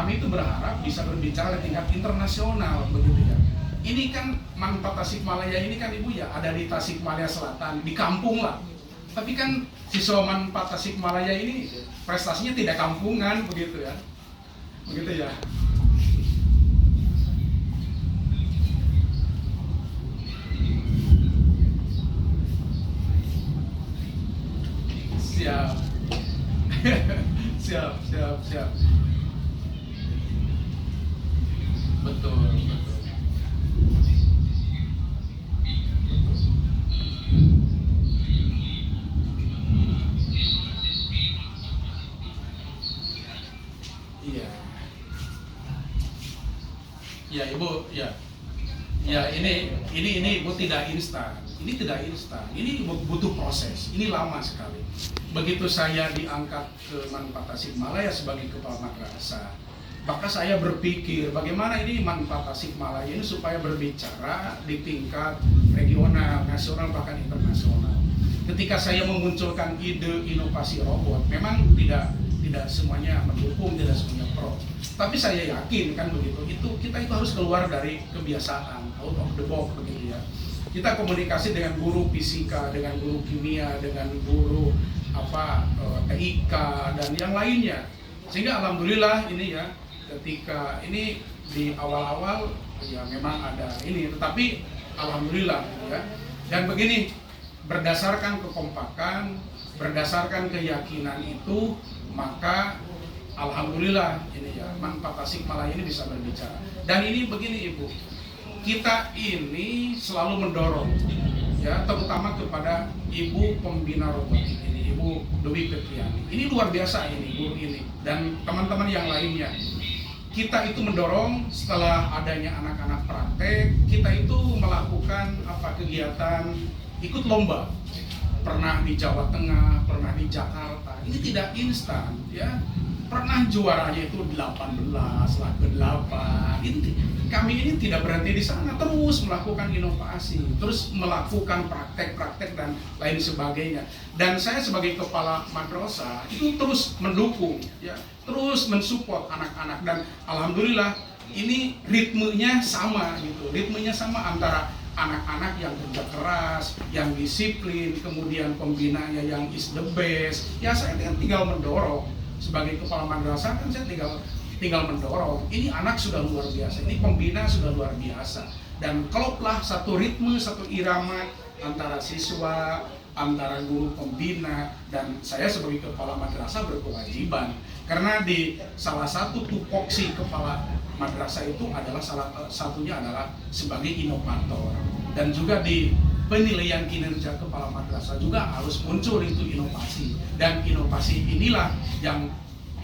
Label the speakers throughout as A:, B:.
A: kami itu berharap bisa berbicara di tingkat internasional begitu ya. Ini kan Manfaat Tasikmalaya ini kan Ibu ya ada di Tasikmalaya Selatan, di kampung lah. Tapi kan siswa Manfaat Tasikmalaya ini prestasinya tidak kampungan begitu ya. Begitu ya. Siap. siap. Betul. Iya. Ya Ibu, ya. Ya ini Ibu tidak instan. Ini tidak instan. Ini butuh proses. Ini lama sekali. Begitu saya diangkat ke Manfaat Tasikmalaya sebagai kepala madrasah, maka saya berpikir bagaimana ini Manfaat Tasikmalaya ini supaya berbicara di tingkat regional, nasional, bahkan internasional. Ketika saya memunculkan ide inovasi robot, memang tidak semuanya mendukung, tidak semuanya pro. Tapi saya yakin kan begitu, kita itu harus keluar dari kebiasaan, out of the box begitu ya. Kita komunikasi dengan guru fisika, dengan guru kimia, dengan guru TIK dan yang lainnya. Sehingga alhamdulillah ini ya, ketika ini di awal-awal ya memang ada ini, tetapi alhamdulillah ya. Dan begini, berdasarkan kekompakan, berdasarkan keyakinan itu, maka alhamdulillah ini ya Manfaat Tasikmalaya ini bisa berbicara. Dan ini begini Ibu, kita ini selalu mendorong ya, terutama kepada Ibu pembina robotik ini, Ibu Dewi Petriani. Ini luar biasa ini guru ini dan teman-teman yang lainnya. Kita itu mendorong setelah adanya anak-anak praktek, kita itu melakukan kegiatan ikut lomba. Pernah di Jawa Tengah, pernah di Jakarta. Ini tidak instan ya. Pernah juaranya itu 18 lah, ke-8. Kami ini tidak berhenti di sana, terus melakukan inovasi, terus melakukan praktek-praktek dan lain sebagainya. Dan saya sebagai kepala madrasah itu terus mendukung ya, terus mensupport anak-anak dan alhamdulillah ini ritmenya sama gitu. Ritmenya sama antara anak-anak yang kerja keras, yang disiplin, kemudian pembinanya yang is the best. Ya saya tinggal mendorong. Sebagai kepala madrasah kan saya tinggal mendorong. Ini anak sudah luar biasa, ini pembina sudah luar biasa. Dan keloplah satu ritme, satu irama antara siswa, antara guru pembina, dan saya sebagai kepala madrasah berkewajiban. Karena di salah satu tupoksi kepala madrasah itu adalah salah satunya adalah sebagai inovator. Dan juga di penilaian kinerja kepala madrasah juga harus muncul itu inovasi. Dan inovasi inilah yang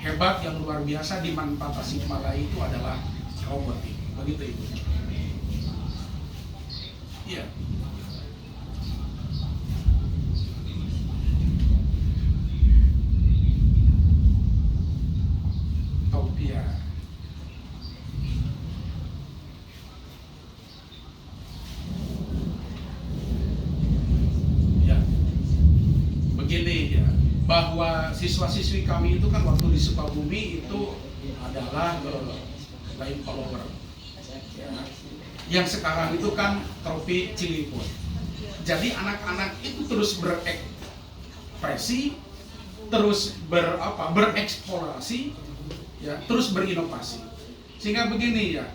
A: hebat, yang luar biasa di Manfaat Tasikmalaya itu adalah robotik. Begitu Ibu. Iya. Topia. Begini ya, bahwa siswa-siswi kami itu kan waktu di Sukabumi itu adalah line follower ya. Yang sekarang itu kan trofi Ciliput. Jadi anak-anak itu terus berekspresi, terus bereksplorasi ya, terus berinovasi. Sehingga begini ya,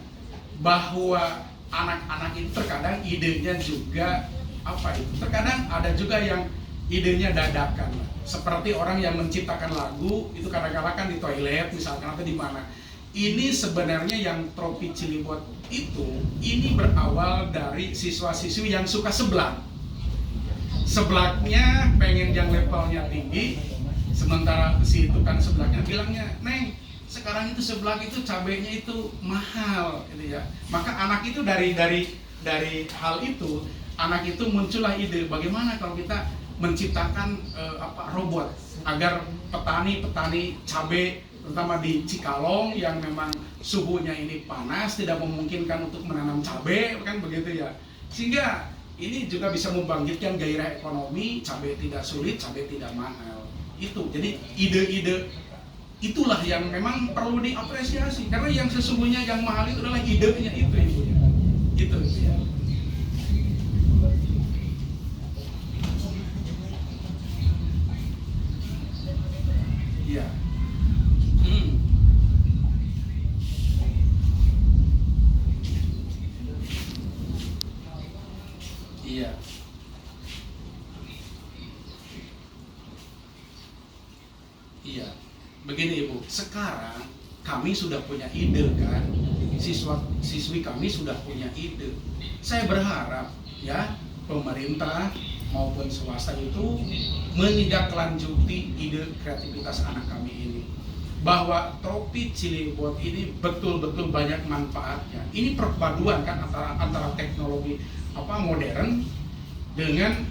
A: bahwa anak-anak itu terkadang idenya juga terkadang ada juga yang idenya dadakan, seperti orang yang menciptakan lagu itu kadang-kadang kan di toilet misalkan atau di mana. Ini sebenarnya yang trofi Ciliput itu ini berawal dari siswa-siswi yang suka seblak. Seblaknya pengen yang levelnya tinggi, sementara si itu kan seblaknya bilangnya, "Neng, sekarang itu seblak itu cabenya itu mahal," gitu ya. Maka anak itu dari hal itu, anak itu muncullah ide bagaimana kalau kita menciptakan robot agar petani cabai terutama di Cikalong yang memang suhunya ini panas tidak memungkinkan untuk menanam cabai kan begitu ya, sehingga ini juga bisa membangkitkan gairah ekonomi, cabai tidak sulit, cabai tidak mahal. Itu jadi ide-ide itulah yang memang perlu diapresiasi, karena yang sesungguhnya yang mahal itu adalah idenya itu, Ibu. Gitu ya. Iya. Iya. Iya. Begini Ibu, sekarang kami sudah punya ide kan, siswi kami sudah punya ide. Saya berharap ya pemerintah maupun swasta itu menindaklanjuti ide kreativitas anak kami ini, bahwa Tropi Cilebot ini betul-betul banyak manfaatnya. Ini perpaduan kan antara teknologi modern dengan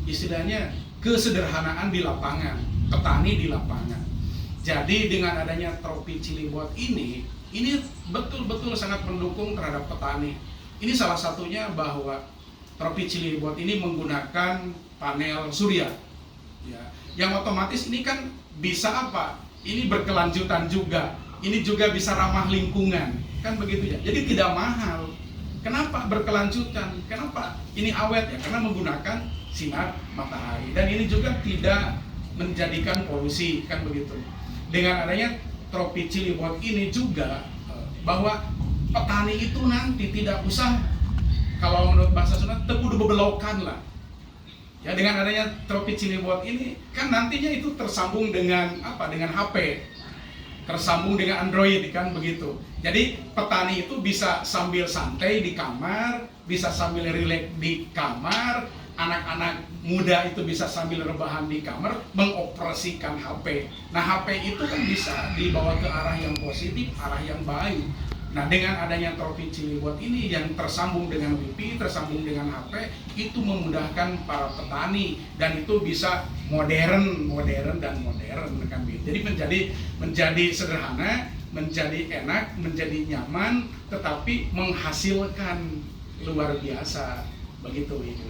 A: istilahnya kesederhanaan di lapangan, petani di lapangan. Jadi dengan adanya Tropi Cilebot ini betul-betul sangat mendukung terhadap petani. Ini salah satunya bahwa Tropi Cilebot ini menggunakan panel surya, ya, yang otomatis ini kan bisa ini berkelanjutan juga, ini juga bisa ramah lingkungan, kan begitu ya. Jadi tidak mahal. Kenapa berkelanjutan? Kenapa ini awet ya? Karena menggunakan sinar matahari, dan ini juga tidak menjadikan polusi, kan begitu. Dengan adanya Tropi Cilebot ini juga bahwa petani itu nanti tidak usah, kalau menurut bahasa Sunda, kudu bebelokan lah. Ya, dengan adanya Tropi Cilebot ini kan nantinya itu tersambung dengan dengan HP, tersambung dengan Android, kan begitu. Jadi petani itu bisa sambil santai di kamar, bisa sambil rileks di kamar, anak-anak muda itu bisa sambil rebahan di kamar mengoperasikan HP. Nah, HP itu kan bisa dibawa ke arah yang positif, arah yang baik. Nah, dengan adanya Tropi Cilebot ini yang tersambung dengan Wi-Fi, tersambung dengan HP, itu memudahkan para petani, dan itu bisa modern kan gitu. Jadi menjadi sederhana, menjadi enak, menjadi nyaman, tetapi menghasilkan luar biasa. Begitu Ibu.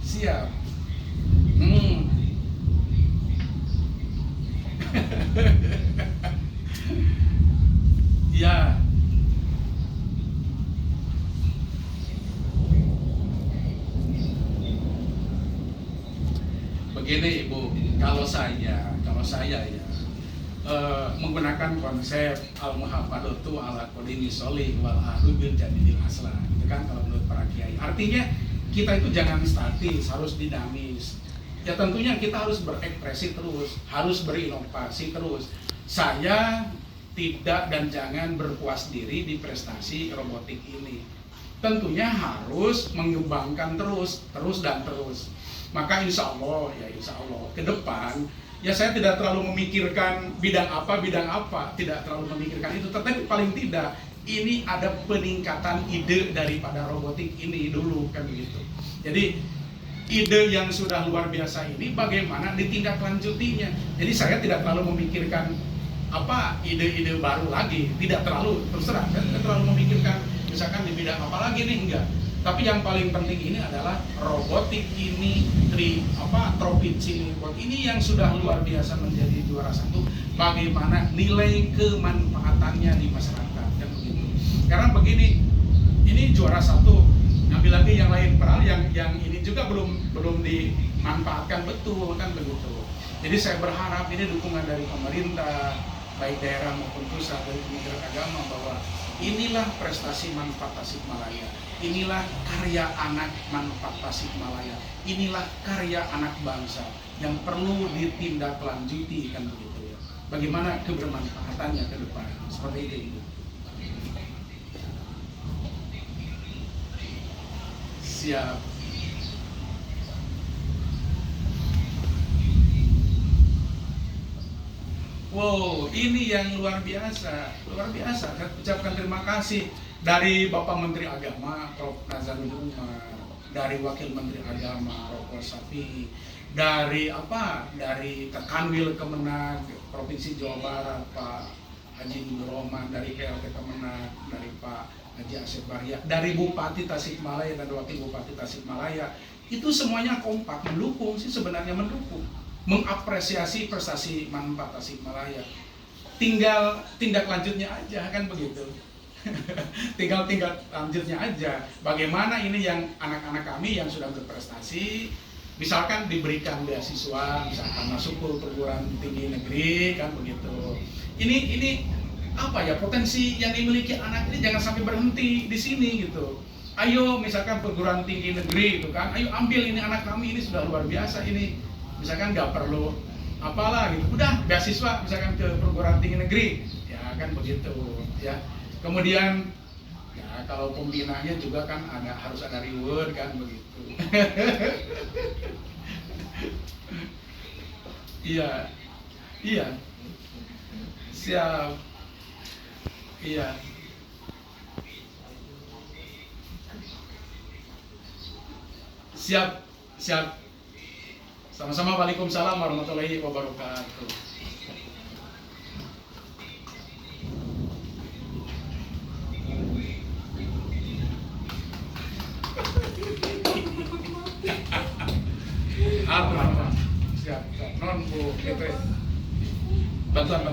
A: Siap. Ya. Begini Ibu, kalau saya ya menggunakan konsep al-muhafadzatu ala qadimi sholih wal ahlu bil jadidil aslah, gitu kan, kalau menurut para kiai. Artinya kita itu jangan statis, harus dinamis. Ya tentunya kita harus berekspresi terus, harus berinovasi terus. Saya tidak dan jangan berpuas diri di prestasi robotik ini. Tentunya harus mengembangkan terus. Maka insya Allah ke depan ya saya tidak terlalu memikirkan bidang apa, tidak terlalu memikirkan itu. Tetapi paling tidak ini ada peningkatan ide daripada robotik ini dulu, kan begitu. Jadi ide yang sudah luar biasa ini bagaimana ditindaklanjutinya. Jadi saya tidak terlalu memikirkan ide-ide baru lagi, tidak terlalu, terserah, tidak terlalu memikirkan misalkan di bidang apa lagi nih, enggak. Tapi yang paling penting ini adalah robotik ini, Tropi Cilebot ini yang sudah luar biasa menjadi juara satu, bagaimana nilai kemanfaatannya di masyarakat, kan begitu. Karena begini, ini juara satu, ngambil lagi yang lain, padahal yang ini juga belum dimanfaatkan betul, kan begitu. Jadi saya berharap ini dukungan dari pemerintah, baik daerah maupun pusat, dari Kementerian Agama, bahwa inilah prestasi manfaat Tasikmalaya, inilah karya anak manfaat Tasikmalaya, inilah karya anak bangsa yang perlu ditindaklanjuti, kan begitu ya. Bagaimana kebermanfaatannya ke depan, seperti itu. Siap. Wow, ini yang luar biasa. Saya ucapkan terima kasih dari Bapak Menteri Agama, Prof. Nazarudin Umar, dari Wakil Menteri Agama, Roko Sapi, dari Kanwil Kemenag Provinsi Jawa Barat, Pak Haji Nurrohman, dari PLT Kemenag, dari Pak Haji Asep Barya, dari Bupati Tasikmalaya dan Wakil Bupati Tasikmalaya, itu semuanya kompak mendukung sih, sebenarnya mendukung, mengapresiasi prestasi Manpa Tasikmalaya. Tinggal tindak lanjutnya aja kan begitu. Tinggal lanjutnya aja. Bagaimana ini yang anak-anak kami yang sudah berprestasi, misalkan diberikan beasiswa, misalkan masuk ke perguruan tinggi negeri kan begitu. Ini apa ya, potensi yang dimiliki anak ini jangan sampai berhenti di sini gitu. Ayo misalkan perguruan tinggi negeri itu kan, ayo ambil ini anak kami ini sudah luar biasa ini. Misalkan nggak perlu apalah gitu, udah beasiswa misalkan ke perguruan tinggi negeri, ya kan begitu ya. Kemudian ya kalau pembinanya juga kan harus ada reward kan begitu. Iya, iya, siap, iya, siap, siap. Sama-sama. Waalaikumsalam warahmatullahi wabarakatuh. Apa? Siap, siap. Non Bu, bantuan.